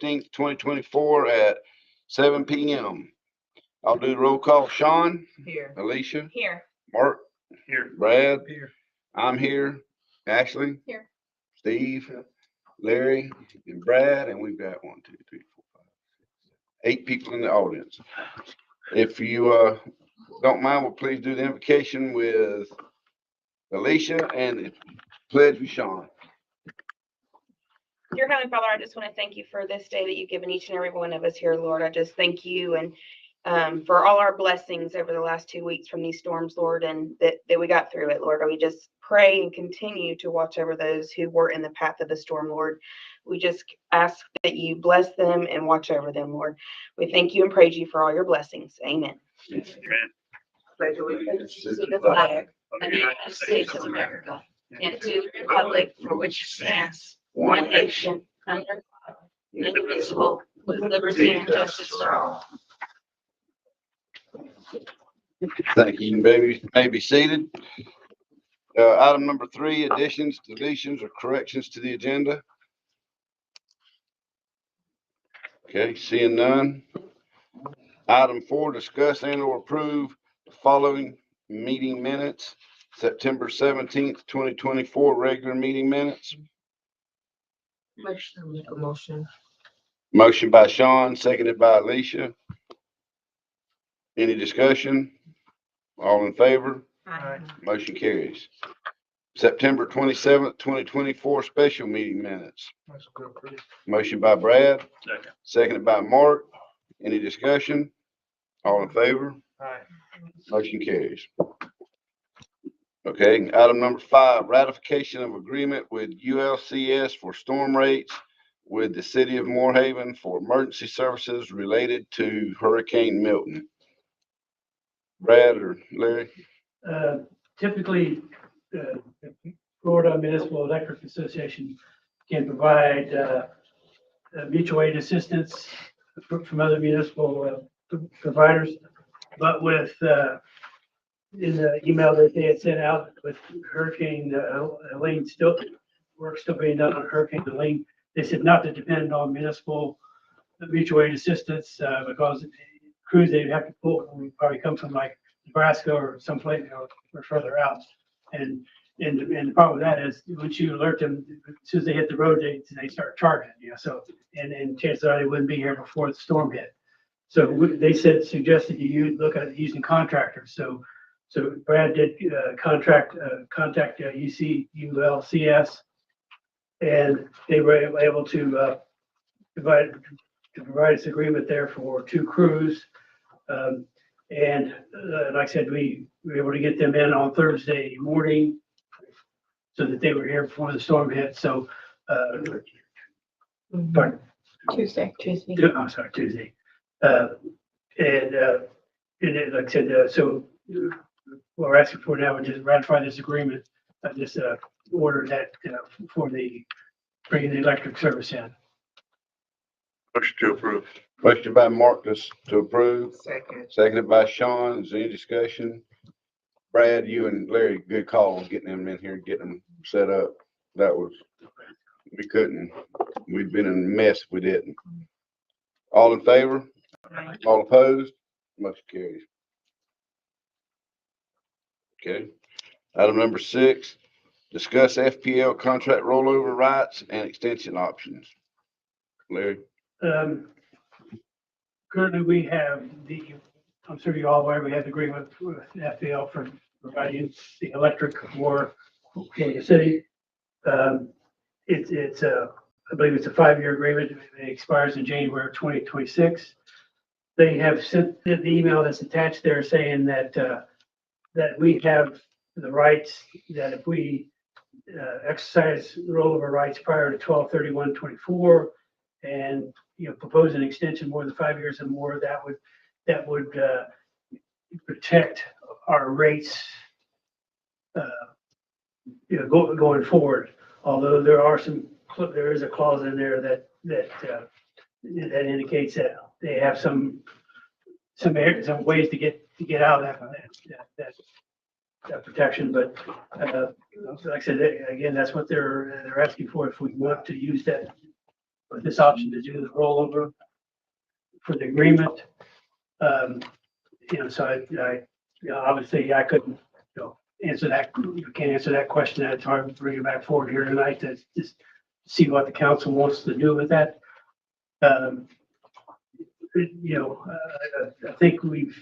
15th, 2024 at 7 p.m. I'll do the roll call. Sean, Here. Alicia, Here. Mark, Here. Brad, Here. I'm here, Ashley, Here. Steve, Larry, and Brad, and we've got 1, 2, 3, 4, 5, 6, 7, 8 people in the audience. If you don't mind, will please do the invocation with Alicia and the pledge with Sean. Dear Heavenly Father, I just want to thank you for this day that you've given each and every one of us here, Lord. I just thank you and for all our blessings over the last 2 weeks from these storms, Lord, and that we got through it, Lord. We just pray and continue to watch over those who were in the path of the storm, Lord. We just ask that you bless them and watch over them, Lord. We thank you and praise you for all your blessings. Amen. Pledge allegiance to the flag of the United States of America and to the republic for which it stands, one nation, under God, indivisible, with liberty and justice for all. Thank you. You may be seated. Item number 3, additions, deletions, or corrections to the agenda. Okay, seeing none. Item 4, discuss and/or approve the following meeting minutes. September 17th, 2024, regular meeting minutes. Make a motion. Motion by Sean, seconded by Alicia. Any discussion? All in favor? Aye. Motion carries. September 27th, 2024, special meeting minutes. Motion to approve. Motion by Brad, Second. seconded by Mark. Any discussion? All in favor? Aye. Motion carries. Okay, item number 5, ratification of agreement with ULCS for storm rates with the city of Moorhaven for emergency services related to Hurricane Milton. Brad or Larry? Typically, Florida Municipal Electric Association can provide mutual aid assistance from other municipal providers. But with, in the email that they had sent out with Hurricane Helene work still being done on Hurricane Helene, they said not to depend on municipal mutual aid assistance because crews they'd have to pull would probably come from like Nebraska or someplace or further out. And the problem with that is once you alert them, as soon as they hit the road, they start charging, so, and chances are they wouldn't be here before the storm hit. So they suggested you look at using contractors. So Brad did contact ULCS, and they were able to provide this agreement there for 2 crews. And like I said, we were able to get them in on Thursday morning so that they were here before the storm hit. So, pardon? Tuesday. I'm sorry, Tuesday. And like I said, so what we're asking for now is just ratify this agreement, this order that for the bringing the electric service in. Motion to approve. Motion by Marcus to approve, Second. seconded by Sean. Is there any discussion? Brad, you and Larry, good call getting them in here, getting them set up. We'd been in a mess if we didn't. All in favor? Aye. All opposed? Motion carries. Okay. Item number 6, discuss FPL contract rollover rights and extension options. Larry? Currently, we have I'm sure you're all aware, we have the agreement with FPL for providing the electric for the city. It's I believe it's a 5-year agreement. It expires in January of 2026. They have sent the email that's attached there saying that we have the rights that if we exercise rollover rights prior to 12/31/24 and propose an extension more than 5 years and more, that would protect our rates going forward. Although there is a clause in there that indicates that they have some ways to get out of that protection. But like I said, again, that's what they're asking for if we want to use that with this option to do the rollover for the agreement. So obviously I couldn't, answer that, can't answer that question. It's hard to bring it back forward here tonight to just see what the council wants to do with that. I think we've,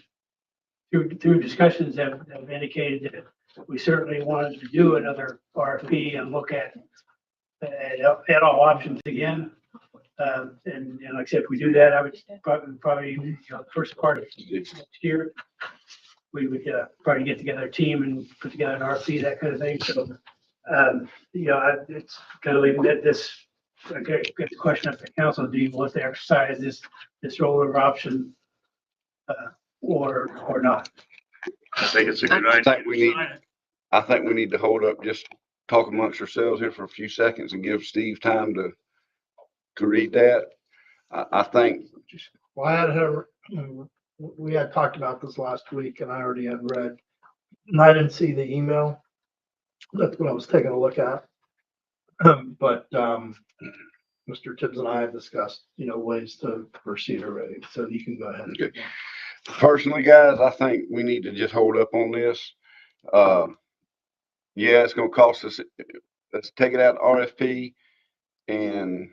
through discussions have indicated that we certainly wanted to do another RFP and look at all options again. And like I said, if we do that, I would probably the first part of next year, we would probably get together a team and put together an RFP, that kind of thing. So, it's kind of leaving that this, get the question up to council, do you want to exercise this rollover option or not? I think it's a good I idea. think we need to hold up, just talk amongst ourselves here for a few seconds and give Steve time to read that. I think, Well, I we had talked about this last week and I already had read, and I didn't see the email. That's what I was taking a look at. But Mr. Tibbs and I have discussed, ways to proceed already, so you can go ahead. Okay. Personally, guys, I think we need to just hold up on this. Yeah, it's gonna cost us, let's take it out RFP and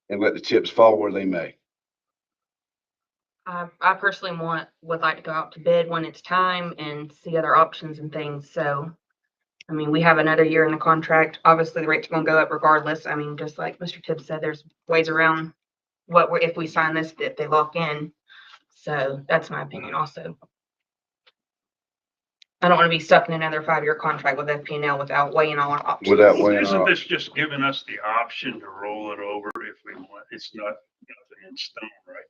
let the chips fall where they may. I personally would like to go out to bid when it's time and see other options and things. So, I mean, we have another year in the contract. Obviously, the rate's gonna go up regardless. I mean, just like Mr. Tibbs said, there's ways around if we sign this, if they lock in. So that's my opinion also. I don't want to be stuck in another 5-year contract with FP&L without weighing all our options. Without weighing Isn't our, this just giving us the option to roll it over if we want? It's not nothing in stone, right?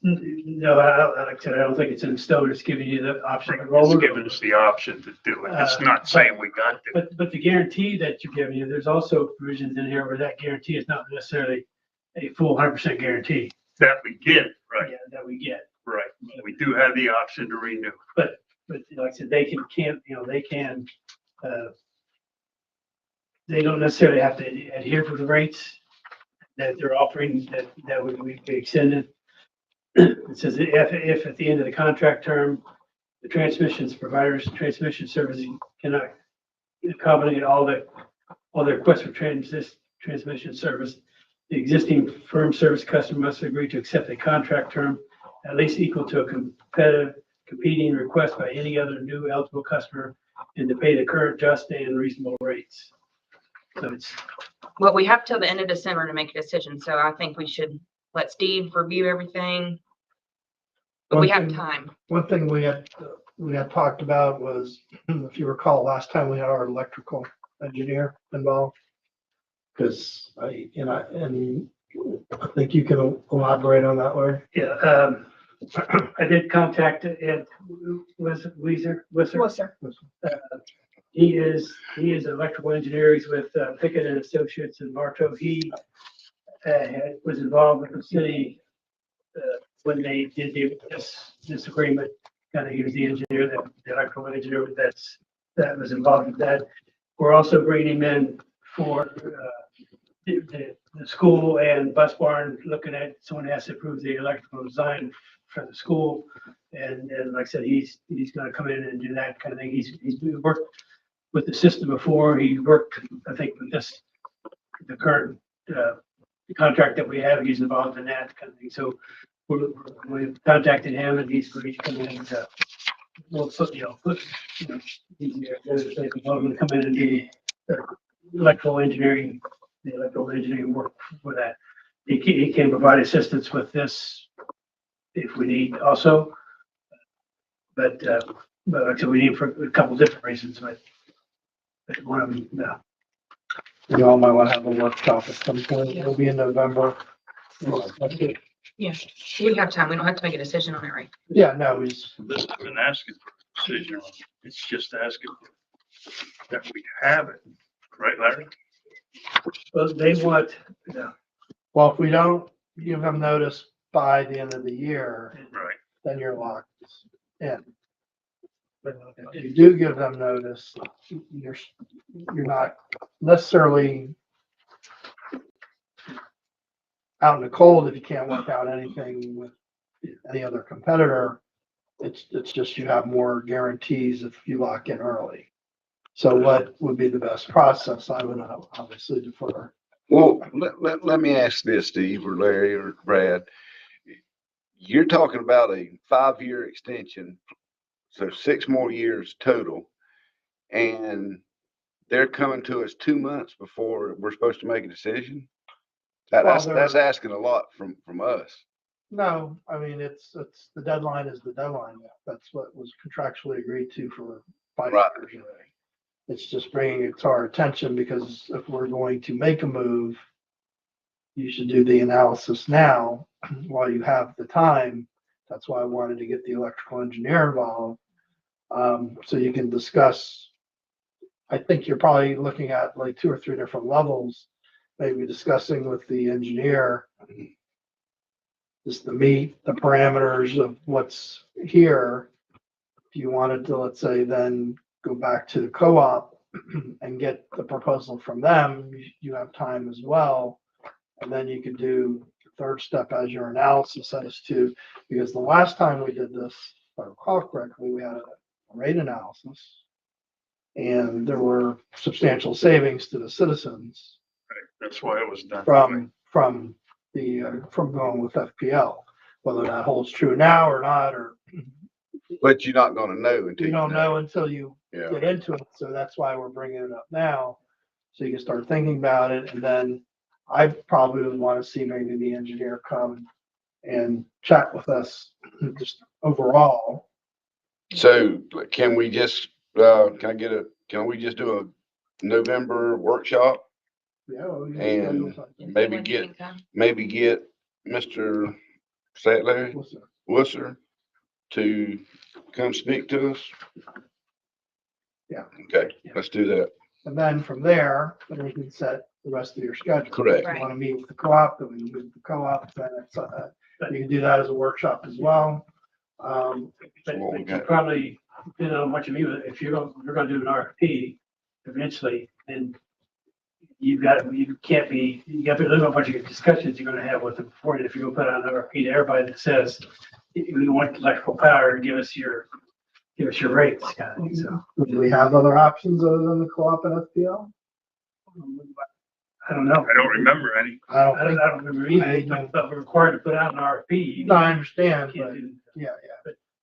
No, like I said, I don't think it's in stone. It's giving you the option to roll It's it giving over. us the option to do it. It's not saying we got to. But the guarantee that you're giving you, there's also provisions in here where that guarantee is not necessarily a full 100% guarantee. That we get, right, Yeah, that we get. right. We do have the option to renew. But like I said, they don't necessarily have to adhere to the rates that they're offering that would be extended. It says that if at the end of the contract term, the transmission services cannot accommodate all their requests for transmission service, the existing firm service customer must agree to accept a contract term at least equal to a competing request by any other new eligible customer and to pay the current just and reasonable rates. So it's, Well, we have till the end of December to make a decision. So I think we should let Steve review everything. But we have time. One thing we had talked about was, if you recall, last time we had our electrical engineer involved. Because I think you can elaborate on that, Larry. yeah, I did contact Ed Wisser. He is an electrical engineer. He's with Pickett and Associates in Marto. He was involved with the city when they did this agreement. Kind of, he was the engineer, the electrical engineer that was involved with that. We're also bringing him in for the school and bus barn, looking at, someone has to approve the electrical design for the school. And like I said, he's gonna come in and do that kind of thing. He's worked with the system before. He worked, I think, with the current contract that we have, he's involved in that kind of thing. So we've contacted him and he's going to come in and come in and do the electrical engineering work for that. He can provide assistance with this if we need also. But like I said, we need for a couple different reasons, but one of them, no. You all might want to have a workshop at some point. It'll be in November. Yeah, we have time. We don't have to make a decision on it, right? Yeah, no, he's, This isn't asking for a decision on it. It's just asking that we have it, right, Larry? Well, they want, well, if we don't give them notice by the end of the year, Right. then you're locked in. But if you do give them notice, you're not necessarily out in the cold, if you can't work out anything with any other competitor, it's just you have more guarantees if you lock in early. So what would be the best process? I would obviously defer. Well, let me ask this, Steve or Larry or Brad. You're talking about a 5-year extension, so 6 more years total. And they're coming to us 2 months before we're supposed to make a decision. That's Well, that's asking a lot from us. No, I mean, it's, the deadline is the deadline. That's what was contractually agreed to for 5 Right. years already. It's just bringing it to our attention because if we're going to make a move, you should do the analysis now while you have the time. That's why I wanted to get the electrical engineer involved. So you can discuss, I think you're probably looking at like 2 or 3 different levels, maybe discussing with the engineer just the meat, the parameters of what's here. If you wanted to, let's say, then go back to the co-op and get the proposal from them, you have time as well. And then you could do the third step as your analysis as to, because the last time we did this, if I recall correctly, we had a rate analysis. And there were substantial savings to the citizens That's why it was done. from going with FPL. Whether that holds true now or not, or But you're not gonna know until you don't know until you Yeah. get into it. So that's why we're bringing it up now. So you can start thinking about it. And then I probably would want to see maybe the engineer come and chat with us just overall. So can we just, can we just do a November workshop? Yeah, well, we can And schedule something. maybe When you get, can come. maybe get Mr. Say it, Larry, We'll see. Wusser to come speak to us? Yeah. Okay, let's do that. And then from there, then we can set the rest of your schedule. Correct. If you want to meet with the co-op, then we can meet with the co-op, then it's, you can do that as a workshop as well. But what we you got. probably, depending on what you mean, if you're gonna do an RFP eventually, then you got to live a bunch of discussions you're gonna have with them before, if you're gonna put out an RFP to everybody that says, you want electrical power, give us your rates, kind of thing, so. Do we have other options other than the co-op and FPL? I don't know. I don't remember any. I don't I think, don't remember either, but we're required to put out an RFP. no, I understand, You but can't do- yeah,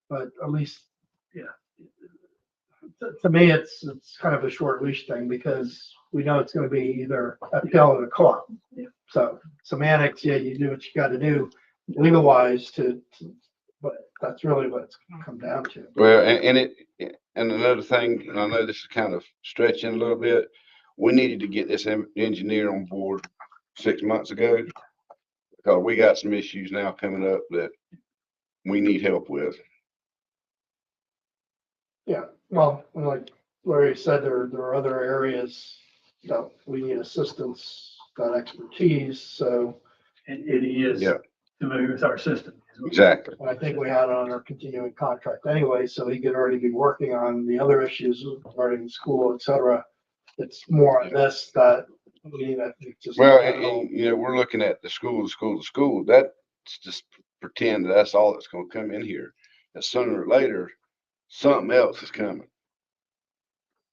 but at least. Yeah. To me, it's kind of a short leash thing because we know it's gonna be either FPL or the co-op. Yeah. So semantics, yeah, you do what you gotta do legal wise but that's really what it's gonna come down to. Well, and another thing, and I know this is kind of stretching a little bit, we needed to get this engineer on board 6 months ago. Because we got some issues now coming up that we need help with. Yeah, well, and like Larry said, there are other areas that we need assistance, got expertise, so And he is Yeah. familiar with our system. Exactly. I think we had it on our continuing contract anyway, so he could already be working on the other issues regarding the school, et cetera. It's more on this that we need, I think, just. Well, and, we're looking at the school. That's just pretend that's all that's gonna come in here. And sooner or later, something else is coming.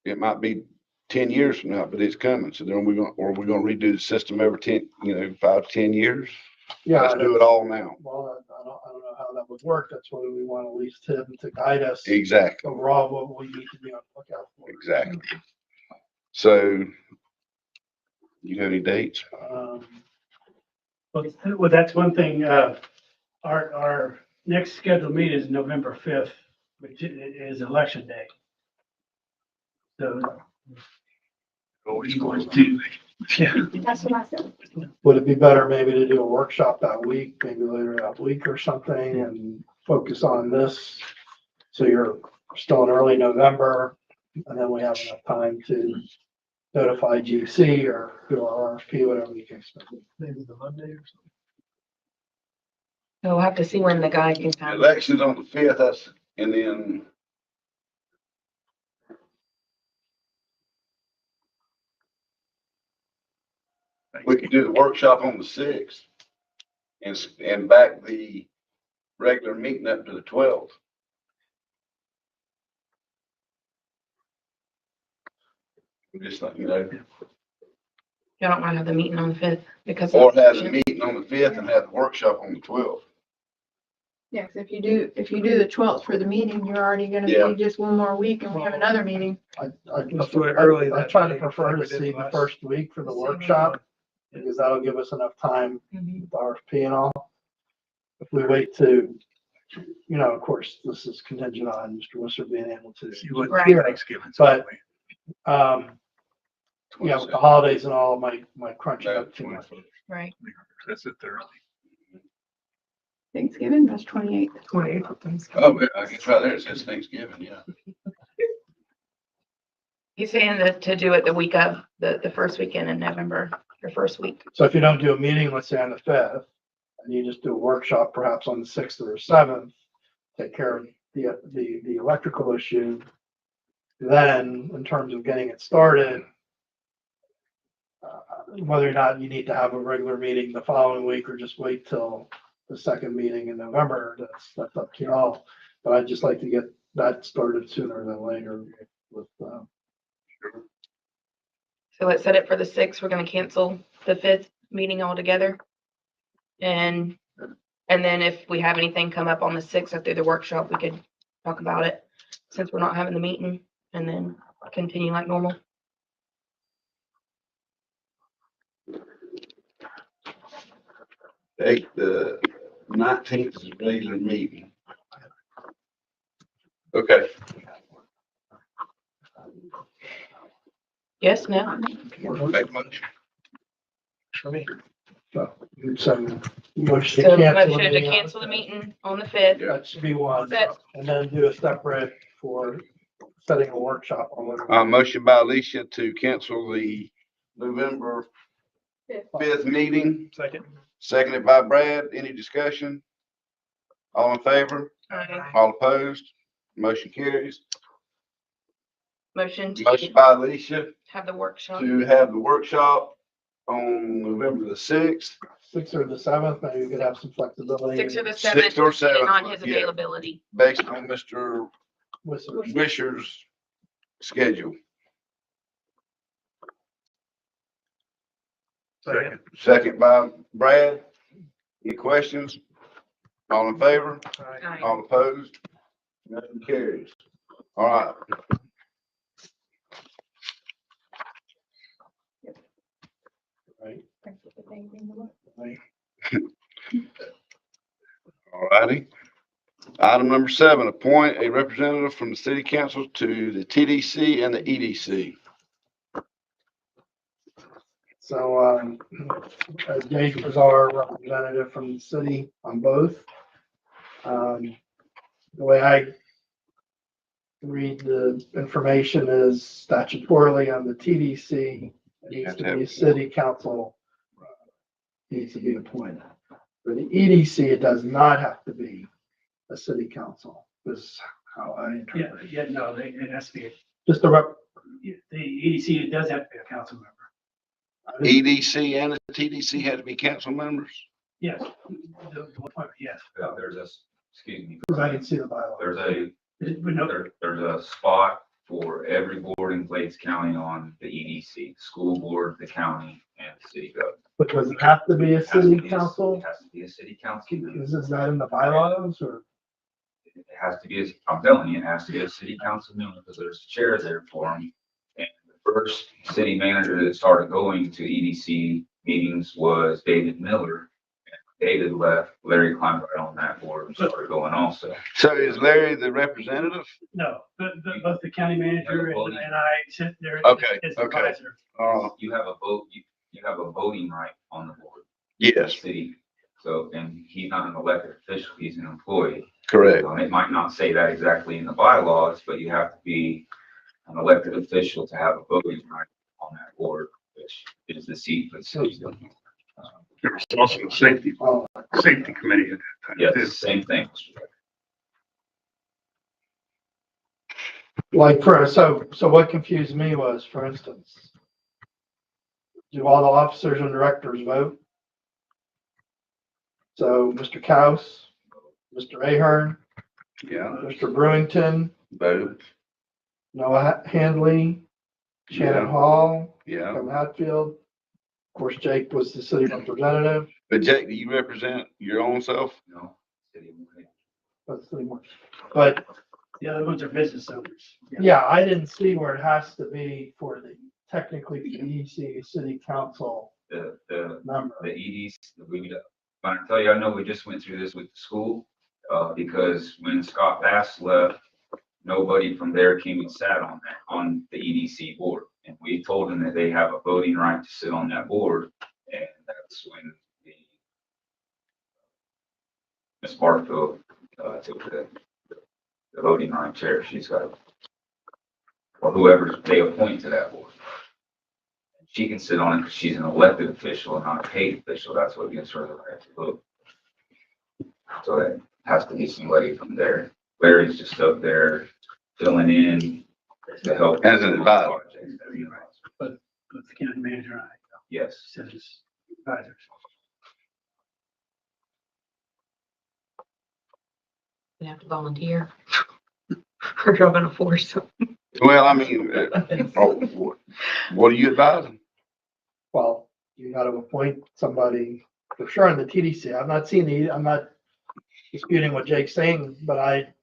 It might be 10 years from now, but it's coming. So then are we gonna redo the system every 10, 5 to 10 years? Yeah, Let's do it all now. well, I don't know how that would work. That's why we want at least him to guide us Exactly, overall what we need to be on the lookout for. exactly. So you have any dates? Well, that's one thing, our next scheduled meeting is November 5th, which is election day. So, Always going to. yeah, That's what I said. Would it be better maybe to do a workshop that week, maybe later that week or something and focus on this? So you're still in early November and then we have enough time to notify GC or do our RFP, whatever you can expect. Maybe the Monday or something. So we'll have to see when the guy can come. Elections on the 5th, and then we could do the workshop on the 6th. and back the regular meeting up to the 12th. Just like, you know, You don't want to have the meeting on the 5th because. or have the meeting on the 5th and have the workshop on the 12th. Yeah, 'cause if you do the 12th for the meeting, you're already gonna Yeah. be just one more week and we have another meeting. Let's do it early I that try to day, prefer like we to did see the last- first week for the See. workshop, because that'll give us enough time Mhm. with the RFP and all. If we wait to, of course, this is contingent on Mr. Wisser being able to. See what Right. Thanksgiving. But, with the holidays and all, my crunching up too much. Right. That's a Thursday. Thanksgiving, that's 28th. 28th of Thanksgiving. Oh, but I guess right there it says Thanksgiving, yeah. He's saying that to do it the week of, the first weekend in November, your first week. So if you don't do a meeting, let's say on the 5th, and you just do a workshop perhaps on the 6th or 7th, take care of the electrical issue, then in terms of getting it started, whether or not you need to have a regular meeting the following week or just wait till the second meeting in November, that's up to y'all. But I'd just like to get that started sooner than later with, So let's set it for the 6th. We're gonna cancel the 5th meeting altogether. And then if we have anything come up on the 6th after the workshop, we could talk about it since we're not having the meeting and then continue like normal. The 19th is a regular meeting. Okay. Yes, no? Make motion. For me. some motion So to cancel the motion to meeting. cancel the meeting on the 5th. That should be one, Set. and then do a separate for setting a workshop on what. Motion by Alicia to cancel the November 5th meeting, Second. seconded by Brad. Any discussion? All in favor? All opposed? Motion carries. Motion Motion to by Alicia have the workshop. to have the workshop on November the 6th. 6th or the 7th, maybe we could have some flexibility. 6th or the 6th 7th, or depending on 7th, his yeah. availability. Based on Mr. With some- Wisher's schedule. Second. Second by Brad. Any questions? All in favor? Aye. All opposed? Nothing carries. All right. Right. All righty. Item number 7, appoint a representative from the city council to the TDC and the EDC. So, Gage was our representative from the city on both. The way I read the information is statutorily on the TDC, it needs to be a city council, needs to be appointed. For the EDC, it does not have to be a city council, is how I interpret it. Yeah, no, it has to be, Just a rep. the EDC, it does have to be a council member. EDC and the TDC had to be council members? Yes, the appointment, yes. There's a, excuse me, Because I can see the bylaw. But no, there's a spot for every board in Glades County on the EDC, school board, the county, and the city government. But does it have to be a It has to city be council? It has to be a city council. member. Is that in the bylaws or? It has to be, I'm telling you, it has to be a city council member because there's a chair there for them. And the first city manager that started going to EDC meetings was David Miller. And David left, Larry climbed right on that board and started going also. So is Larry the representative? no, but both the county manager and I sit there Okay, as okay. advisor. You have a vote, you have a voting right on the board. Yes, City. So, and he's not an elected official, he's an employee. correct. It might not say that exactly in the bylaws, but you have to be an elected official to have a voting right on that board, which is the seat for the city. There was also a safety committee at that time. Yes, too. same thing. Like so what confused me was, for instance, do all the officers and directors vote? So Mr. Kaus, Mr. Ahern, Yeah, Mr. Brewington, vote, Noah Handley, Shannon Yeah. Hall, yeah. Kevin Hatfield. Of course, Jake was the city representative. But Jake, do you represent your own self? No. City manager. That's the one. But The other ones are business owners. yeah, I didn't see where it has to be for the technically the EDC city council The member. EDs, when I tell you, I know we just went through this with the school, because when Scott Bass left, nobody from there came and sat on the EDC board. And we told them that they have a voting right to sit on that board, and that's when Ms. Barfield, took the voting right chair. She's got, or whoever they appoint to that board. She can sit on it because she's an elected official and not a paid official. That's what gives her the right to vote. So it has to be somebody from there. Larry's just up there filling in to help. As an advisor. But the county manager, I Yes. said as advisors. You have to volunteer. Or you're gonna force them. Well, I mean, what are you advising? Well, you gotta appoint somebody for sure in the TDC. I'm not disputing what Jake's saying, but I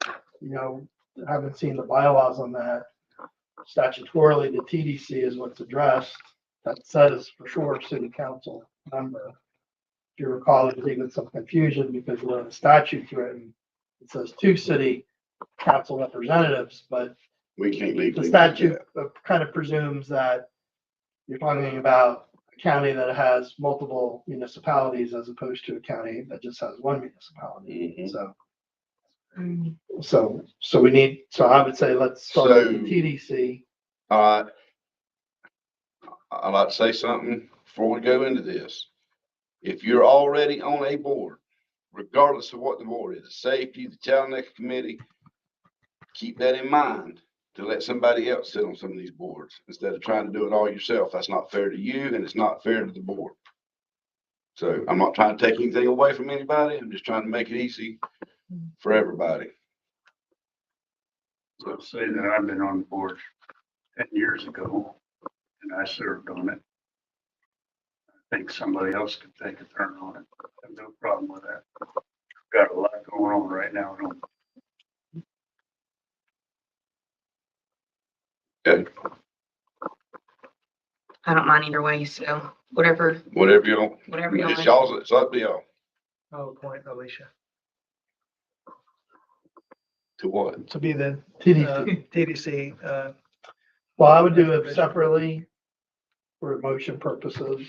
haven't seen the bylaws on that. Statutorily, the TDC is what's addressed. That says for sure city council member. If you recall, there's even some confusion because the statute's written, it says 2 city council representatives, but We can't the legally. do statute that. kind of presumes that you're talking about a county that has multiple municipalities as opposed to a county that just has one municipality. Mhm. So we need, so I would say let's start with the So- TDC. All right. I'd like to say something before we go into this. If you're already on a board, regardless of what the board is, the safety, the Challenger Committee, keep that in mind to let somebody else sit on some of these boards instead of trying to do it all yourself. That's not fair to you and it's not fair to the board. So I'm not trying to take anything away from anybody. I'm just trying to make it easy for everybody. I'll say that I've been on the board 10 years ago, and I served on it. I think somebody else could take a turn on it. I have no problem with that. Got a lot going on right now. Okay, I don't mind either way, so whatever whatever you want. you It's want. y'all's, it's up to y'all. I'll appoint Alicia. To what? To be the TDC. TDC, Well, I would do it separately for motion purposes.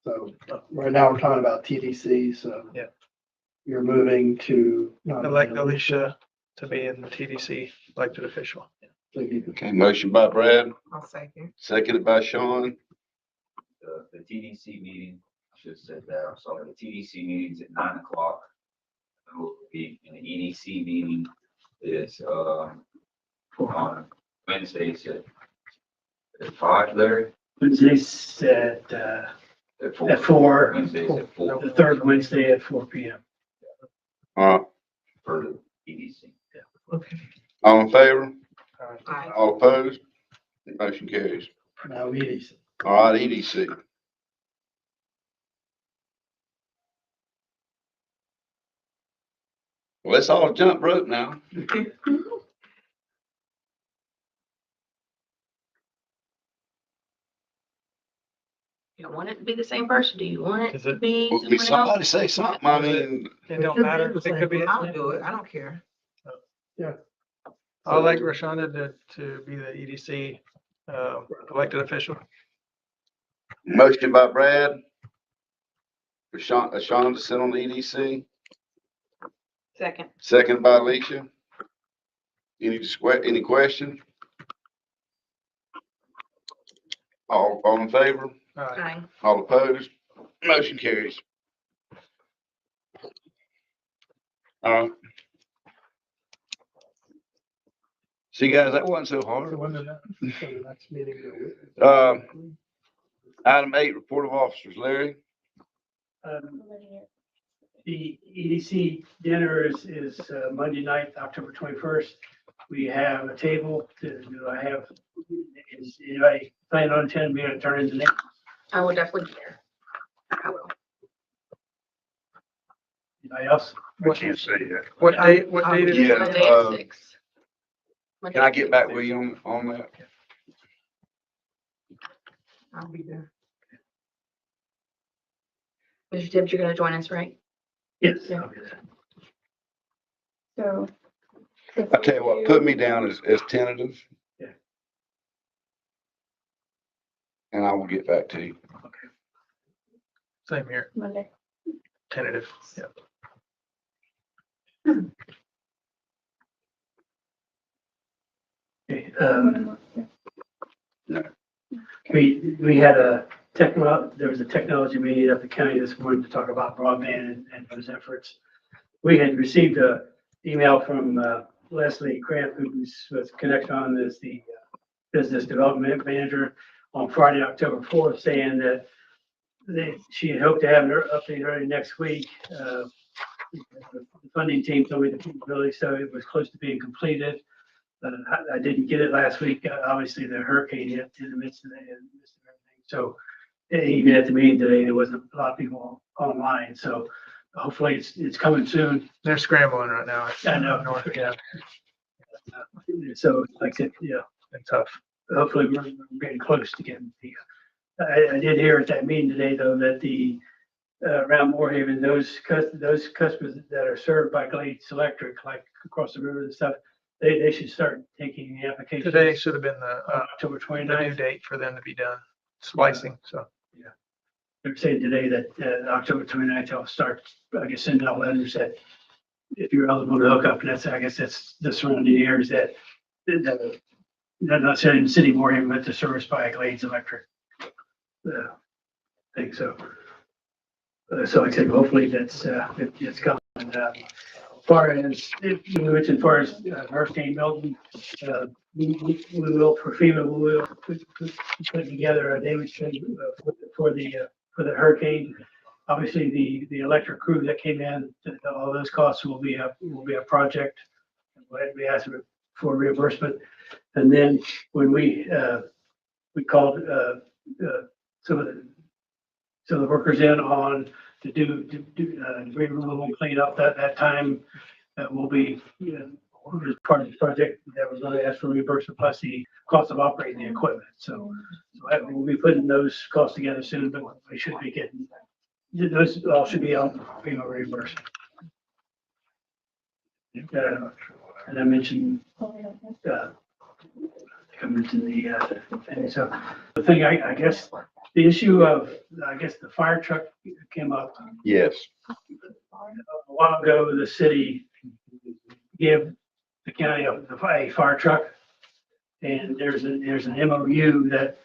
So right now we're talking about TDC, so. Yeah. You're moving to. elect Alicia to be in the TDC elected official. Okay, motion by Brad, I'll second. seconded by Sean. The TDC meeting, I should have said that, I'm sorry, the TDC meeting's at 9 o'clock. It will be, and the EDC meeting is, on Wednesdays at 5, Larry? Wednesdays at At 4. at 4, Wednesdays at 4 the third Wednesday at 4 p.m. All right, for the EDC. Okay. all in favor? Aye. All opposed? Motion carries. Now EDC. All right, EDC. Well, let's all jump rope now. You want it to be the same person? Do you want it Is to it- be Well, someone else? somebody say something. I mean, It don't matter. It could be, I'll do it. I don't care. I'll like Rashonda to be the EDC, elected official. motion by Brad. For Sean to sit on the EDC, Second. second by Alicia. Any question? All in favor? Aye. All opposed? Motion carries. All right. See, guys, that wasn't so So hard. when did that, so the next meeting go? Item 8, report of officers. Larry? The EDC dinner is Monday night, October 21st. We have a table is anybody planning on attending, we're gonna turn into names. I will definitely be there. I will. Anybody else? I can't say yet. What date is it? Yeah, Monday at 6. Can I get back with you on that? I'll be there. Mr. Tibbs, you're gonna join us, right? Yes. Yeah. I'll be there. So. I tell you what, put me down as tentative. Yeah. And I will get back to you. Same here, Monday. tentative, yeah. Okay, No. we had there was a technology meeting at the county this morning to talk about broadband and those efforts. We had received a email from Leslie Cramp, who's with Connecton as the business development manager, on Friday, October 4th, saying that she had hoped to have an update early next week. The funding team told me the feasibility study was close to being completed. I didn't get it last week. Obviously, the hurricane hit in the midst of everything. So even at the meeting today, there wasn't a lot of people online. So hopefully it's coming soon. They're scrambling right now. I know. North, Yeah. So like, yeah, been tough. hopefully we're getting close to getting the, I did hear at that meeting today, though, that the, around Moorhaven, those customers that are served by Glades Electric, like across the river and stuff, they should start taking the applications. Today should have been October the new 29th. date for them to be done splicing, so. They're saying today that October 29th, they'll start, I guess, sending out letters that if you're eligible to hook up, and that's, I guess that's the surrounding areas that they're not saying the city of Moorhaven, but the service by Glades Electric. Thing, so. So like I said, hopefully it's coming. As far as, if you mentioned, as far as Hurricane Milton, we will, for FEMA, we will put together a David for the hurricane. Obviously, the electric crew that came in, all those costs will be a project. We asked for reimbursement. And then when we called some of the workers in on to do debris removal and clean up, that time will be, as part of the project that was going to ask for reimbursement plus the cost of operating the equipment. So we'll be putting those costs together soon, but we should be getting, those all should be on FEMA reimbursement. And I mentioned, I mentioned and so the thing, I guess, the issue of, the fire truck came up Yes. a while ago. The city gave the county a fire truck, and there's an MOU that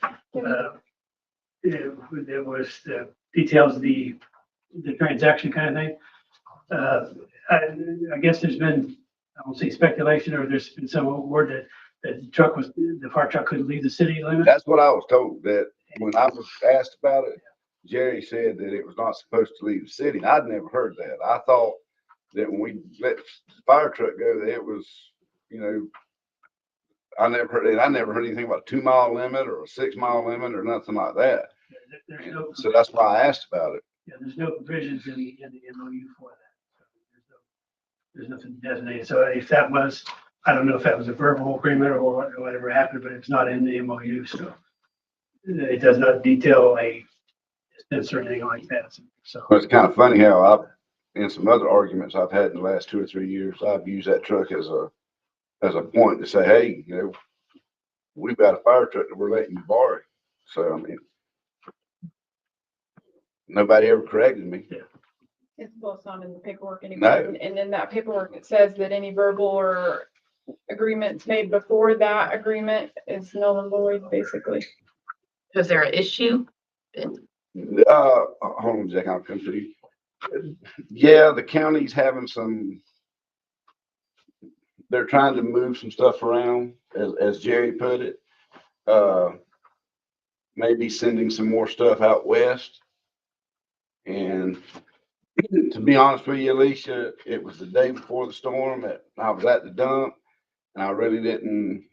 there was the details of the transaction kind of thing. I guess there's been, I won't say speculation, or there's been some word that the fire truck couldn't leave the city limits. That's what I was told, that when I was asked about it, Jerry said that it was not supposed to leave the city. And I'd never heard that. I thought that when we let the fire truck go, that it was, I never heard anything about a 2-mile limit or a 6-mile limit or nothing like that. There's no, So that's why I asked about it. yeah, there's no provisions in the MOU for that. So there's nothing designated. So if that was, I don't know if that was a verbal agreement or whatever happened, but it's not in the MOU. So it does not detail a distance or anything like that. So But it's kind of funny how in some other arguments I've had in the last 2 or 3 years, I've used that truck as a point to say, hey, we've got a fire truck that we're letting you borrow. So, I mean, nobody ever corrected me. It's both not in the paperwork anymore. No. And in that paperwork, it says that any verbal or agreements made before that agreement is null and void, basically. Was there an issue? Hold on, Jack, I'll come to you. Yeah, the county's having they're trying to move some stuff around, as Jerry put it. Maybe sending some more stuff out west. And To be honest with you, Alicia, it was the day before the storm that I was at the dump and I really didn't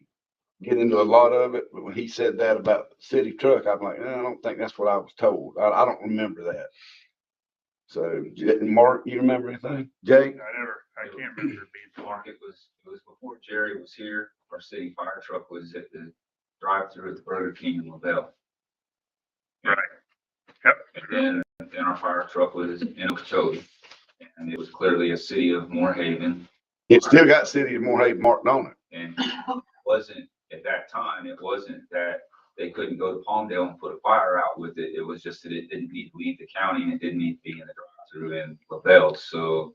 get into a lot of it. But when he said that about the city truck, I'm like, I don't think that's what I was told. I don't remember that. So, Mark, you remember anything? Jay? I can't remember it being Mark, it was before Jerry was here. Our city fire truck was at the drive-through at the Burger King in LaBelle. right. Yep. And then our fire truck was in Okeechobee. And it was clearly a city of Moorhaven. It still got City of Moorhaven marked on it. And it wasn't, at that time, it wasn't that they couldn't go to Palmdale and put a fire out with it. It was just that it didn't need to leave the county and it didn't need to be in the drive-through in LaBelle. So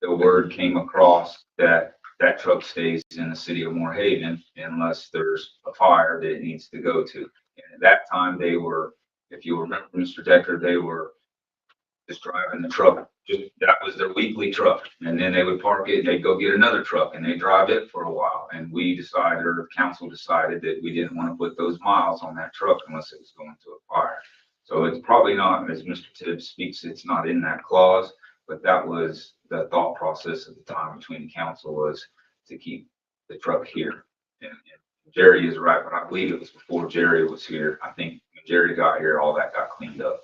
the word came across that that truck stays in the city of Moorhaven unless there's a fire that it needs to go to. And at that time, they were, if you remember, Mr. Decker, they were just driving the truck. Just, that was their weekly truck. And then they would park it and they'd go get another truck and they drive it for a while. And we decided, or the council decided, that we didn't want to put those miles on that truck unless it was going to a fire. So it's probably not, as Mr. Tibbs speaks, it's not in that clause, but that was the thought process at the time between the council, was to keep the truck here. And Jerry is right, but I believe it was before Jerry was here. I think when Jerry got here, all that got cleaned up.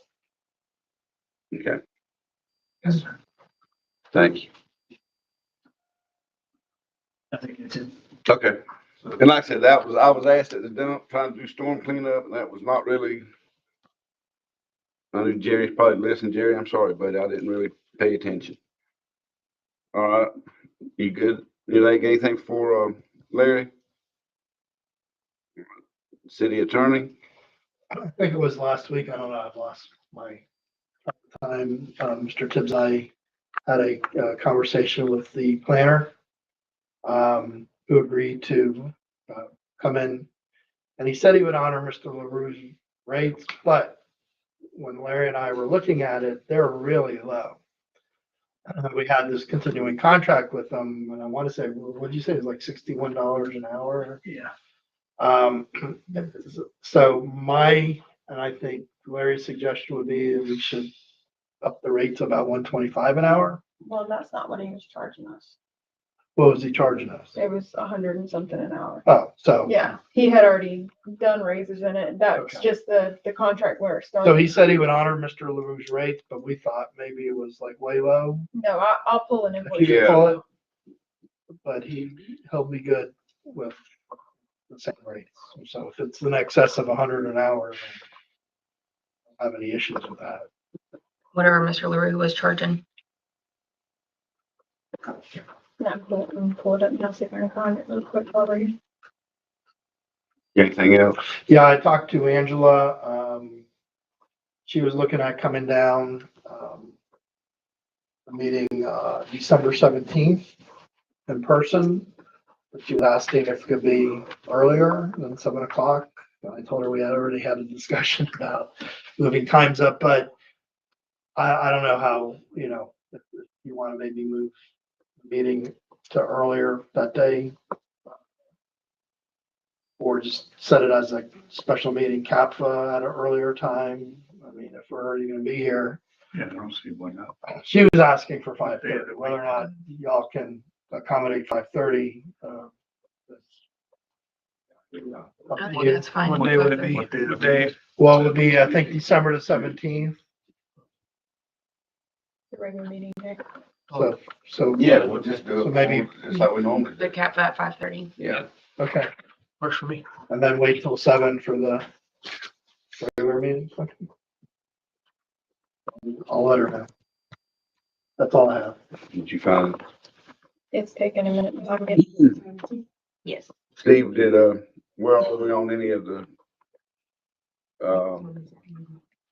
Okay, Yes, sir. thank you. I think it's it. Okay. And like I said, I was asked at the dump trying to do storm cleanup, and that was not really. I knew Jerry's probably listening. Jerry, I'm sorry, but I didn't really pay attention. All right, you good? You like anything for Larry? City attorney? I think it was last week. I don't know. I've lost my time. Mr. Tibbs, I had a conversation with the planner, who agreed to come in, and he said he would honor Mr. LaRue's rates, but when Larry and I were looking at it, they're really low. We had this continuing contract with them, and I want to say, what did you say? It was like $61 an hour. Yeah. So and I think Larry's suggestion would be that we should up the rate to about 125 an hour. Well, that's not what he was charging us. What was he charging us? It was 100 and something an hour. Oh, so, Yeah, he had already done raises in it. That's Okay. just the contract where it started. so he said he would honor Mr. LaRue's rates, but we thought maybe it was like way low. No, I'll pull an If invoice. you could Yeah. pull it, but he'll be good with the same rates. So if it's in excess of 100 an hour, then I don't have any issues with that. Whatever Mr. LaRue was charging. Yeah, pull it up now, see if I can find it real quick already. Anything else? Yeah, I talked to Angela. She was looking at coming down, the meeting, December 17th in person. But she was asking if it could be earlier than 7:00. I told her we had already had a discussion about moving times up, but I don't know how, if you want to maybe move the meeting to earlier that day. Or just set it as a special meeting, CAPFA at an earlier time. I mean, if we're already gonna be here. Yeah, I don't see why not. She was asking for 5:30, whether or not y'all can accommodate 5:30. I think that's fine. What day would it be? What day? Well, it would be, I think, December the 17th. The regular meeting day. So. Yeah, we'll just do it. So maybe- That's how we normally do The it. cap at 5:30. Yeah. Okay, Works for me. and then wait till 7 for the regular meeting. Okay. I'll let her know. That's all I have. Did you find, It's taken a minute. I'll get it. Yes. Steve, where are we on any of the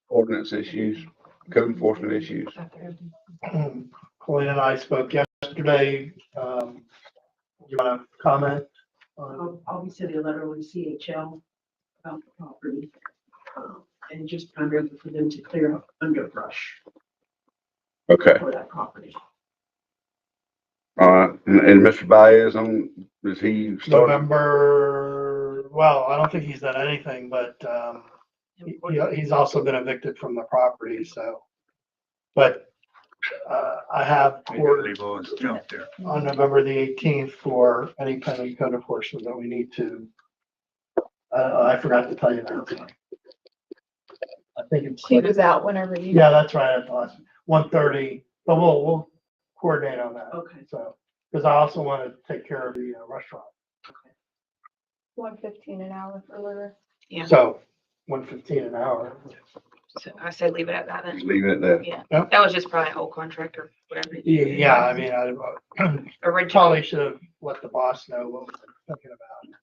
ordinance issues, code enforcement issues? Colleen and I spoke yesterday. You want to comment? I'll be sending a letter with CHL about the property. And just kind of for them to clear up underbrush Okay, for that property. all right. And Mr. Baez is he started? November, well, I don't think he's done anything, but he's also been evicted from the property, so. But I have We court leave all this junk there. on November the 18th for any pending code enforcement that we need to. I forgot to tell you that. I think it's. She was out whenever you. Yeah, that's right. At 1:30, but we'll coordinate on that. Okay. So, because I also want to take care of the restaurant. 115 an hour for Lura. Yeah. So 115 an hour. So I said leave it at that then. Leave it at that. Yeah, Yep. that was just probably an old contract or whatever. Yeah, I mean, I Original. probably should have let the boss know what we're thinking about.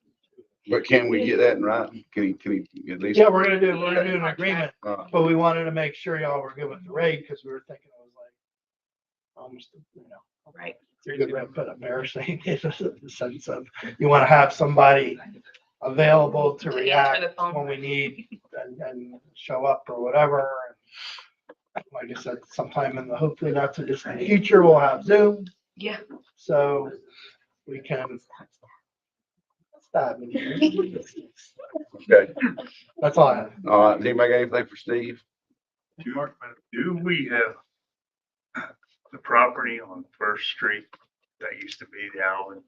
But can we get that in writing? Can he at least? Yeah, we're gonna do an agreement, Uh, but we wanted to make sure y'all were good with the rate because we were thinking it was like almost, Right. you're good way to put embarrassing in the sense of you want to have somebody available to To answer react the phone. when we need and show up or whatever. And like I said, sometime in the hopefully not too distant future, we'll have Zoom, Yeah. so we can. Stop me. Okay, That's all I have. all right. Anybody got anything for Steve? Do we have the property on First Street that used to be the Allen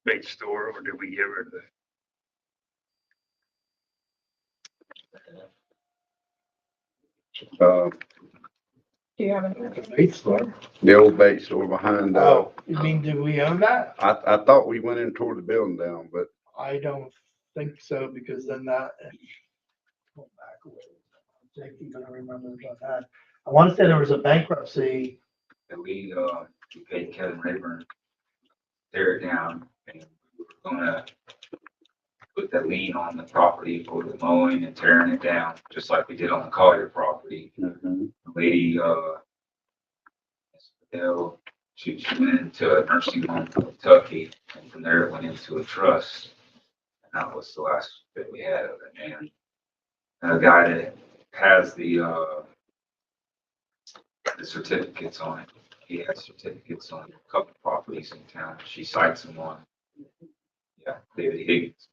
bait store, or did we give her the? Uh, Do you have any? Bait store? the old bait store behind, Oh, you mean, do we own that? I thought we went in toward the building down, but I don't think so, because then that. Go back a ways. Jake, you gonna remember about that? I want to say there was a bankruptcy. And we paid Kevin Rayburn, tear it down, and we were gonna put that lien on the property for the mowing and tearing it down, just like we did on the Collier property. The lady, she went into a nursing home in Kentucky, and from there it went into a trust. And that was the last bit we had of it, and a guy that has the certificates on it. He has certificates on a couple properties in town. She cites him on. Yeah, David Higgins.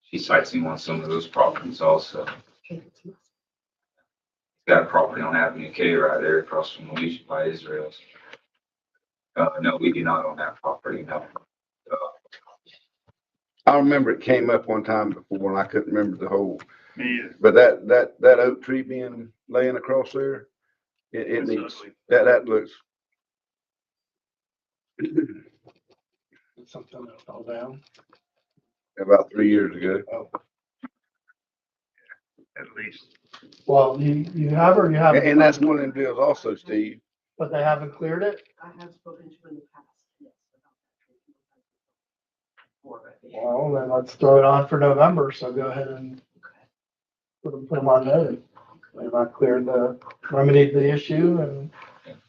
She cites him on some of those properties also. He's got a property on Avenue K right there across from Alicia by Israel's. No, we do not own that property, no. I remember it came up one time before and I couldn't remember the whole, Me either. but that oak tree being laying across there, it It's needs, ugly. that looks. Something that fell down. About 3 years ago. At least. Well, you have or you haven't? And that's one of them deals also, Steve. But they haven't cleared it? I have spoken to in the past, yes. about that. Well, then let's throw it on for November, so go ahead and put them on notice. They've not cleared remedied the issue, and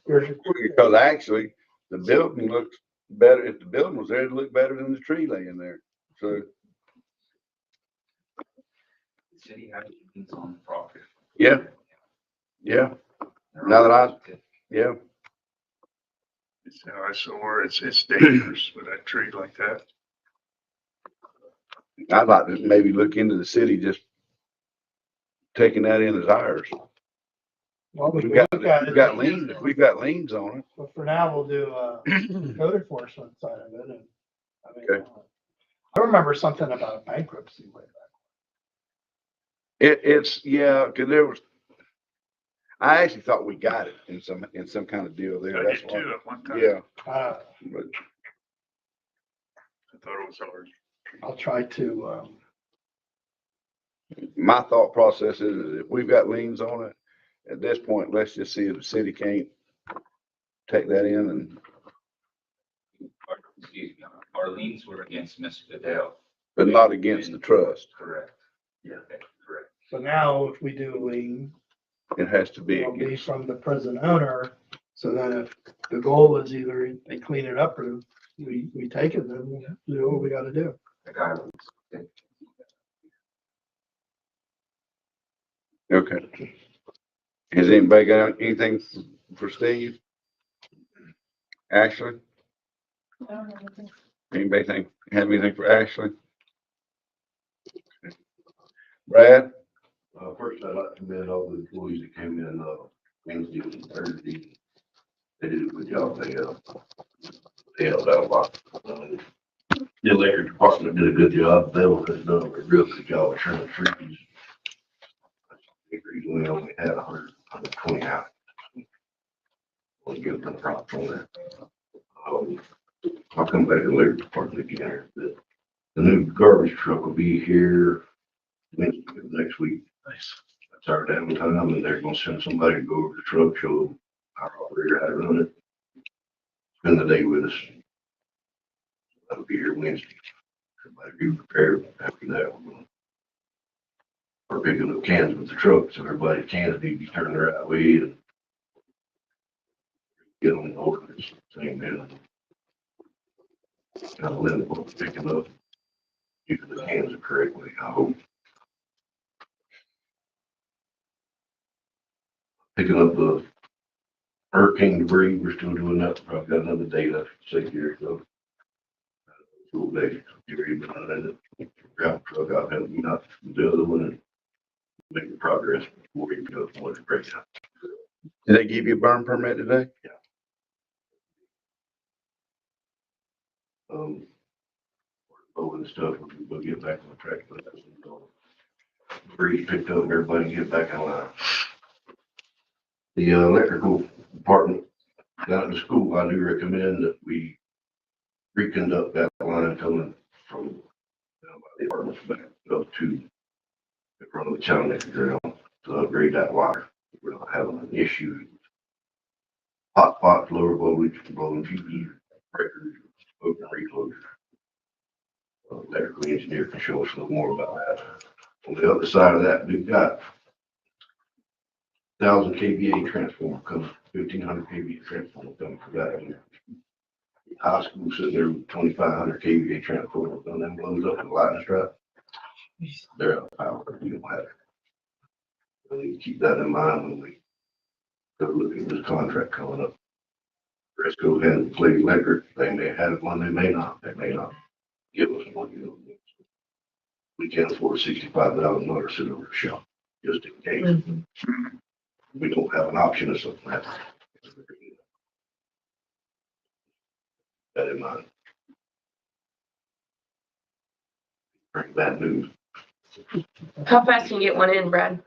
here's your. Because actually, the building looks better. If the building was there, it'd look better than the tree laying there. So, The city has liens on the property. yeah, yeah, Now that yeah. It's an eyesore. It's dangerous with that tree like that. I'd like to maybe look into the city just taking that in as ours. Well, we We've can got, look at we've it. got liens, we've got liens on it. But for now, we'll do code enforcement side of it. And I mean, Okay. I remember something about bankruptcy way back. It's, yeah, cause there was, I actually thought we got it in some kind of deal there. I That's did why. too at one time. Yeah, but I thought it was ours. I'll try to, my thought process is if we've got liens on it, at this point, let's just see if the city can't take that in and, Excuse me, our liens were against Miss Fidel. but not against the trust. Correct. Yeah. Okay, correct. so now if we do a lien, It has to be it'll be against. from the present owner. So then if the goal is either they clean it up or we take it, then we'll do what we gotta do. The guy was. Okay. Has anybody got anything for Steve? Ashley? I don't know anything. Anybody have anything for Ashley? Brad? First, I'd like to commend all the employees that came in, Wednesday and Thursday. They did a good job. They held out a lot. The electric department did a good job. Bill has done a real good job of turning trees. We only had 120 out. We'll give them props on that. I'll come back to the electric department again. The new garbage truck will be here Wednesday of next week. Nice. That's our downtime, and they're gonna send somebody to go over the truck, show our operator how to run it. Spend the day with us. That'll be here Wednesday. Everybody be prepared. After that, we're picking up cans with the truck, so everybody's cans need to be turned the right way and get them in order. Same deal. Kind of limit what we're picking up. Using the cans the correct way, I hope. Picking up the hurricane debris, we're still doing that. Probably got another day left to say here, so. Full day, Jerry, but I had to grab the truck out, help me out with the other one and make the progress before we go for the breakdown. Did they give you a burn permit today? Over the stuff, we'll get back on track, but that's debris picked up and everybody get back on line. The electrical department down at the school, I do recommend that we reconduct that line coming from down by the apartments back up to the front of the Challenger ground to upgrade that wire. We're not having an issue. Hot spots, lower voltage, blowing fuses, breakers, open reclosure. Electrical engineer can show us a little more about that. On the other side of that, we've got 1,000 kVA transformer coming, 1,500 kVA transformer coming for that. High school sitting there with 2,500 kVA transformer, and then blows up in the lightning strike. They're out of power. You don't have it. We need to keep that in mind when we go look at this contract coming up. Fresco and Clay Electric, they may have one, they may not. They may not give us one. We can't afford $65,000 sitting over the shelf, just in case. We don't have an option of something like that. That in mind. Bring bad news. How fast can you get one in, Brad?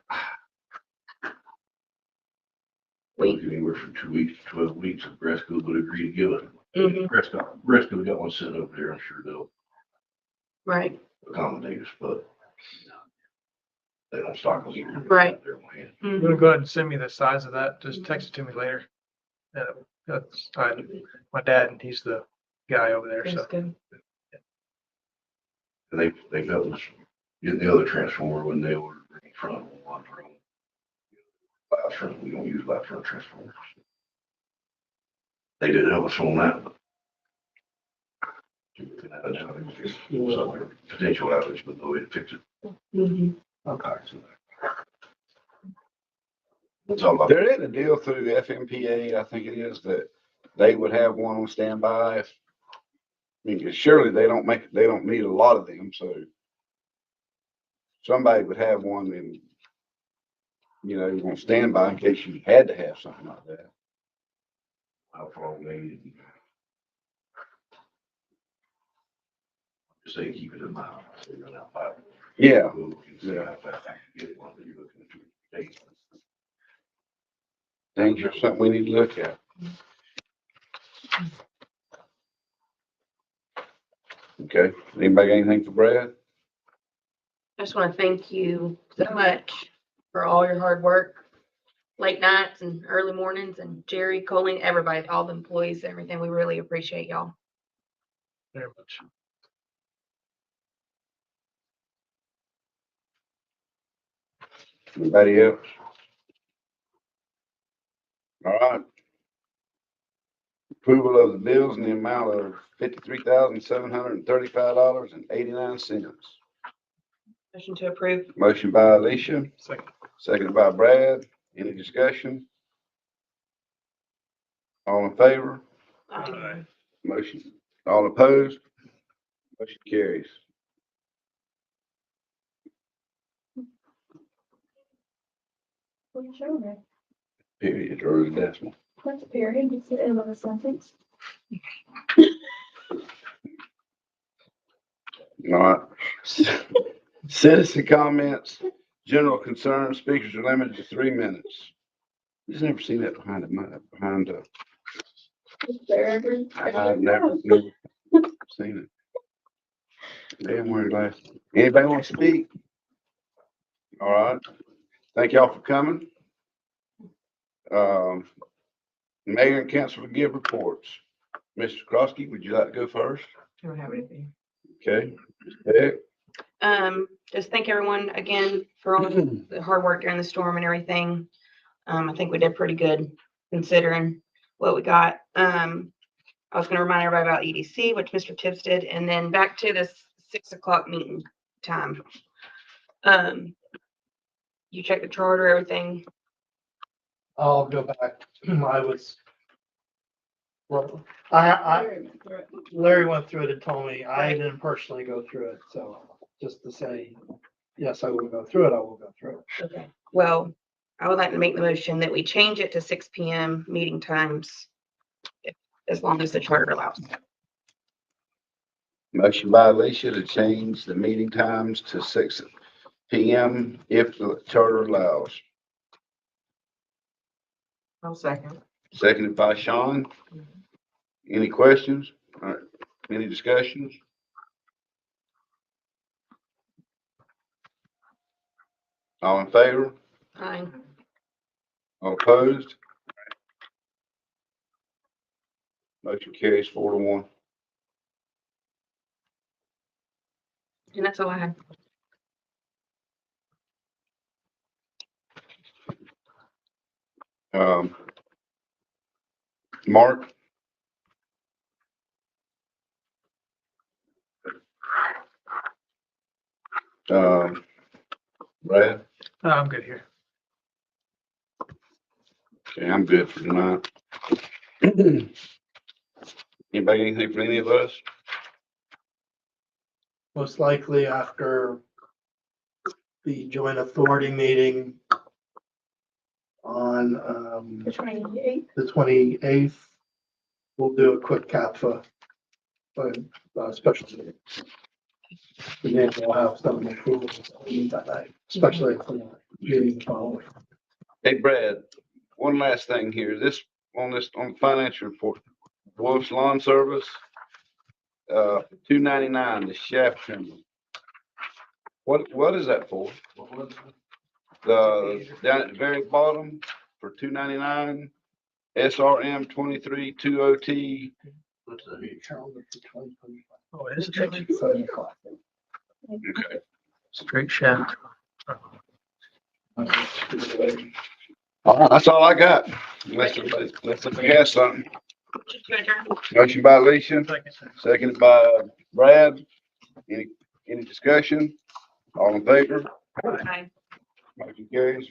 Week. Anywhere from 2 weeks to 12 weeks, if Bresco would agree to give it. Mhm. Bresco got one sitting over there. I'm sure they'll Right, accommodate us, but they don't stock us here. Right. They're on hand. You wanna go ahead and send me the size of that? Just text it to me later. That's, my dad, and he's the guy over there, so. that's good. And they helped us get the other transformer when they were in front of one from last front. We don't use last front transformers. They did help us on that. So potential outage, but no way to fix it. Okay. That's all about. There is a deal through the FMPA, I think it is, that they would have one on standby if, I mean, 'cause surely they don't need a lot of them, so somebody would have one in, on standby in case you had to have something like that. How far away? Just say keep it in mind. So you're not buying. Yeah. We'll see how fast you can get one that you're looking to take. Things are something we need to look at. Okay, anybody got anything for Brad? I just want to thank you so much for all your hard work, late nights and early mornings, and Jerry, Colleen, everybody, all the employees, everything. We really appreciate y'all. Very much. Anybody else? All right. Approval of the bills in the amount of $53,735.89. Motion to approve. Motion by Alicia, Second. seconded by Brad. Any discussion? All in favor? Motion, all opposed? Motion carries. Period or decimal. That's a period, it's the end of a sentence. All right. Citizen comments, general concerns, speakers are limited to 3 minutes. Just never seen that behind a. Is there ever? I've never seen it. Damn, wearing glasses. Anybody want to speak? All right. Thank y'all for coming. Mayor and council will give reports. Mr. Krosky, would you like to go first? I don't have anything. Okay. Ms. Peck? Just thank everyone again for all the hard work during the storm and everything. I think we did pretty good considering what we got. I was gonna remind everybody about EDC, which Mr. Tibbs did, and then back to this 6 o'clock meeting time. You checked the charter, everything. I'll go back. I was, well, Larry went through it and told me, I didn't personally go through it, so just to say, yes, I will go through it, I will go through it. Okay. Well, I would like to make the motion that we change it to 6 PM meeting times, as long as the charter allows. Motion by Alicia to change the meeting times to 6 PM if the charter allows. I'll second. Seconded by Sean. Any questions? All right. Any discussions? All in favor? Aye. All opposed? Motion carries 4-1. And that's all I had. Mark? Brad? I'm good here. Okay, I'm good for tonight. Anybody, anything for any of us? Most likely after the joint authority meeting on, The 28th. the 28th, we'll do a quick CAPFA, special meeting. And then we'll have some approval that night, especially for the meeting following. Hey, Brad, one last thing here. On the financial report, Wolf's Lawn Service, $299, the shaft trimmer. What is that for? Down at the very bottom for $299, SRM 232OT. What's that? Calendar for 2025. Oh, it is 7 o'clock. Okay. straight shaft. All right, that's all I got. Unless somebody has something. Motion by Alicia, seconded by Brad. Any discussion? All in favor? Aye. Motion carries.